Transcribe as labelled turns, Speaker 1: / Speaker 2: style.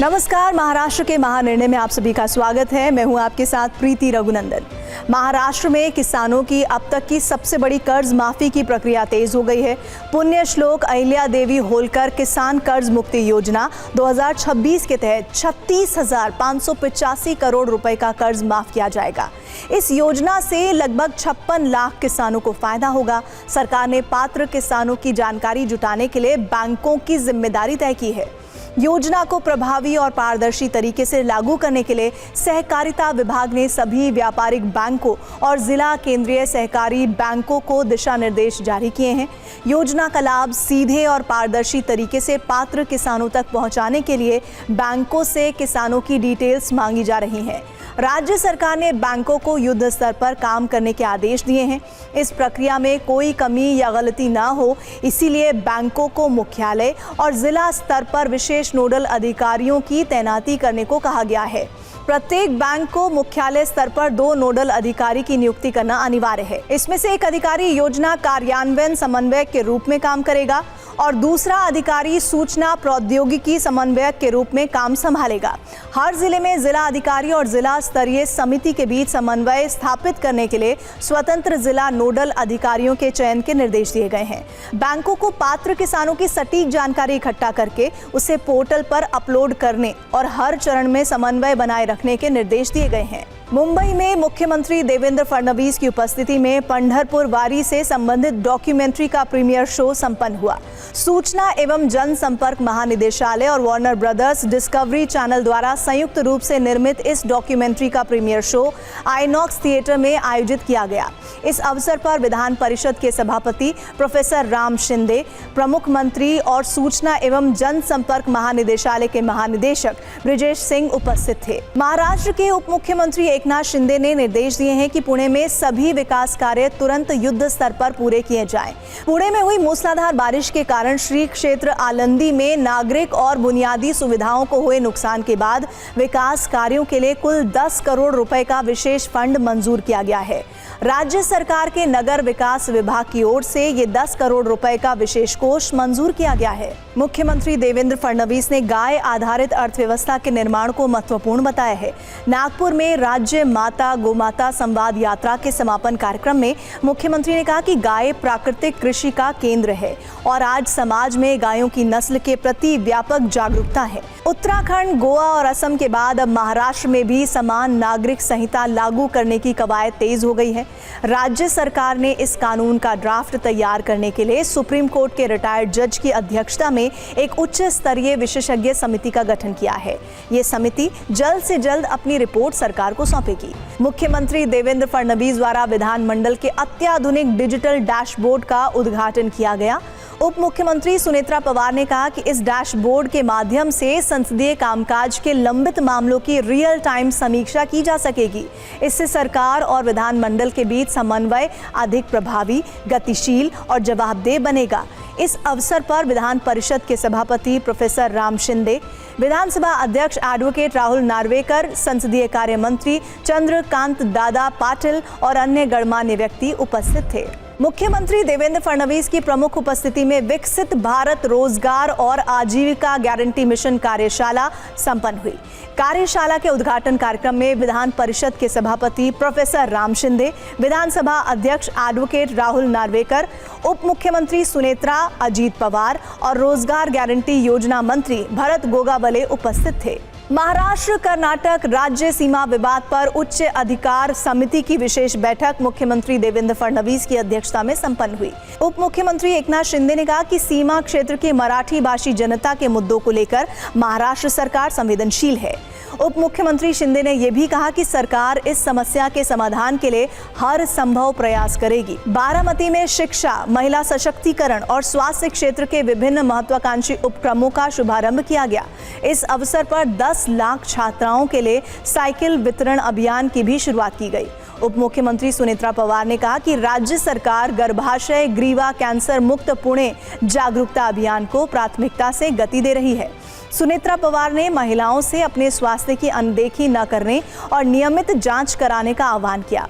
Speaker 1: नमस्कार, महाराष्ट्र के महानिर्णय में आप सभी का स्वागत है। मैं हूं आपके साथ प्रीति रघुनंदन। महाराष्ट्र में किसानों की अब तक की सबसे बड़ी कर्ज माफी की प्रक्रिया तेज हो गई है। पुण्य श्लोक अहिल्या देवी होलकर किसान कर्ज मुक्ति योजना 2026 के तहत 36,585 करोड़ रुपए का कर्ज माफ किया जाएगा। इस योजना से लगभग 56 लाख किसानों को फायदा होगा। सरकार ने पात्र किसानों की जानकारी जुटाने के लिए बैंकों की जिम्मेदारी तय की है। योजना को प्रभावी और पारदर्शी तरीके से लागू करने के लिए सहकारिता विभाग ने सभी व्यापारिक बैंकों और जिला केंद्रीय सहकारी बैंकों को दिशा निर्देश जारी किए हैं। योजना का लाभ सीधे और पारदर्शी तरीके से पात्र किसानों तक पहुंचाने के लिए बैंकों से किसानों की डिटेल्स मांगी जा रही हैं। राज्य सरकार ने बैंकों को युद्ध स्तर पर काम करने के आदेश दिए हैं। इस प्रक्रिया में कोई कमी या गलती ना हो, इसीलिए बैंकों को मुख्यालय और जिला स्तर पर विशेष नोडल अधिकारियों की तैनाती करने को कहा गया है। प्रत्येक बैंक को मुख्यालय स्तर पर 2 नोडल अधिकारी की नियुक्ति करना अनिवार्य है। इसमें से एक अधिकारी योजना कार्यान्वयन समन्वयक के रूप में काम करेगा और दूसरा अधिकारी सूचना प्रौद्योगिकी समन्वयक के रूप में काम संभालेगा। हर जिले में जिला अधिकारी और जिला स्तरीय समिति के बीच समन्वय स्थापित करने के लिए स्वतंत्र जिला नोडल अधिकारियों के चयन के निर्देश दिए गए हैं। बैंकों को पात्र किसानों की सटीक जानकारी इकट्ठा करके उसे पोर्टल पर अपलोड करने और हर चरण में समन्वय बनाए रखने के निर्देश दिए गए हैं। मुंबई में मुख्यमंत्री देवेंद्र फडणवीस की उपस्थिति में पंढरपुर वारी से संबंधित डॉक्यूमेंट्री का प्रीमियर शो संपन्न हुआ। सूचना एवं जनसंपर्क महानिदेशालय और वार्नर ब्रदर्स डिस्कवरी चैनल द्वारा संयुक्त रूप से निर्मित इस डॉक्यूमेंट्री का प्रीमियर शो आईनॉक्स थिएटर में आयोजित किया गया। इस अवसर पर विधान परिषद के सभापति प्रोफेसर राम शिंदे, प्रमुख मंत्री और सूचना एवं जनसंपर्क महानिदेशालय के महानिदेशक ब्रिजेश सिंह उपस्थित थे। महाराष्ट्र के उप मुख्यमंत्री एकनाथ शिंदे ने निर्देश दिए हैं कि पुणे में सभी विकास कार्य तुरंत युद्ध स्तर पर पूरे किए जाएं। पुणे में हुई मूसलाधार बारिश के कारण श्री क्षेत्र आलंदी में नागरिक और बुनियादी सुविधाओं को हुए नुकसान के बाद विकास कार्यों के लिए कुल 10 करोड़ रुपए का विशेष फंड मंजूर किया गया है। राज्य सरकार के नगर विकास विभाग की ओर से ये 10 करोड़ रुपए का विशेष कोष मंजूर किया गया है। मुख्यमंत्री देवेंद्र फडणवीस ने गाय आधारित अर्थव्यवस्था के निर्माण को महत्वपूर्ण बताया है। नागपुर में राज्य माता गोमाता संवाद यात्रा के समापन कार्यक्रम में मुख्यमंत्री ने कहा कि गाय प्राकृतिक कृषि का केंद्र है और आज समाज में गायों की नस्ल के प्रति व्यापक जागरूकता है। उत्तराखंड, गोवा और असम के बाद अब महाराष्ट्र में भी समान नागरिक संहिता लागू करने की कवायद तेज हो गई है। राज्य सरकार ने इस कानून का ड्राफ्ट तैयार करने के लिए सुप्रीम कोर्ट के रिटायर्ड जज की अध्यक्षता में एक उच्च स्तरीय विशेषज्ञ समिति का गठन किया है। ये समिति जल्द से जल्द अपनी रिपोर्ट सरकार को सौंपेगी। मुख्यमंत्री देवेंद्र फडणवीस द्वारा विधानमंडल के अत्याधुनिक डिजिटल डैशबोर्ड का उद्घाटन किया गया। उप मुख्यमंत्री सुनेत्रा पवार ने कहा कि इस डैशबोर्ड के माध्यम से संसदीय कामकाज के लंबित मामलों की रियल टाइम समीक्षा की जा सकेगी। इससे सरकार और विधानमंडल के बीच समन्वय अधिक प्रभावी, गतिशील और जवाबदेह बनेगा। इस अवसर पर विधान परिषद के सभापति प्रोफेसर राम शिंदे, विधानसभा अध्यक्ष एडवोकेट राहुल नार्वेकर, संसदीय कार्य मंत्री चंद्रकांत दादा पाटिल और अन्य गणमान्य व्यक्ति उपस्थित थे। मुख्यमंत्री देवेंद्र फडणवीस की प्रमुख उपस्थिति में विकसित भारत रोजगार और आजीविका गारंटी मिशन कार्यशाला संपन्न हुई। कार्यशाला के उद्घाटन कार्यक्रम में विधान परिषद के सभापति प्रोफेसर राम शिंदे, विधानसभा अध्यक्ष एडवोकेट राहुल नार्वेकर, उप मुख्यमंत्री सुनेत्रा, अजीत पवार और रोजगार गारंटी योजना मंत्री भरत गोगावले उपस्थित थे। महाराष्ट्र कर्नाटक राज्य सीमा विवाद पर उच्च अधिकार समिति की विशेष बैठक मुख्यमंत्री देवेंद्र फडणवीस की अध्यक्षता में संपन्न हुई। उप मुख्यमंत्री एकनाथ शिंदे ने कहा कि सीमा क्षेत्र की मराठी भाषी जनता के मुद्दों को लेकर महाराष्ट्र सरकार संवेदनशील है। उप मुख्यमंत्री शिंदे ने यह भी कहा कि सरकार इस समस्या के समाधान के लिए हर संभव प्रयास करेगी। बारामती में शिक्षा, महिला सशक्तिकरण और स्वास्थ्य क्षेत्र के विभिन्न महत्वाकांक्षी उपक्रमों का शुभारंभ किया गया। इस अवसर पर 10 लाख छात्राओं के लिए साइकिल वितरण अभियान की भी शुरुआत की गई। उप मुख्यमंत्री सुनेत्रा पवार ने कहा कि राज्य सरकार गर्भाशय ग्रीवा कैंसर मुक्त पुणे जागरूकता अभियान को प्राथमिकता से गति दे रही है। सुनेत्रा पवार ने महिलाओं से अपने स्वास्थ्य की अनदेखी न करने और नियमित जांच कराने का आह्वान किया।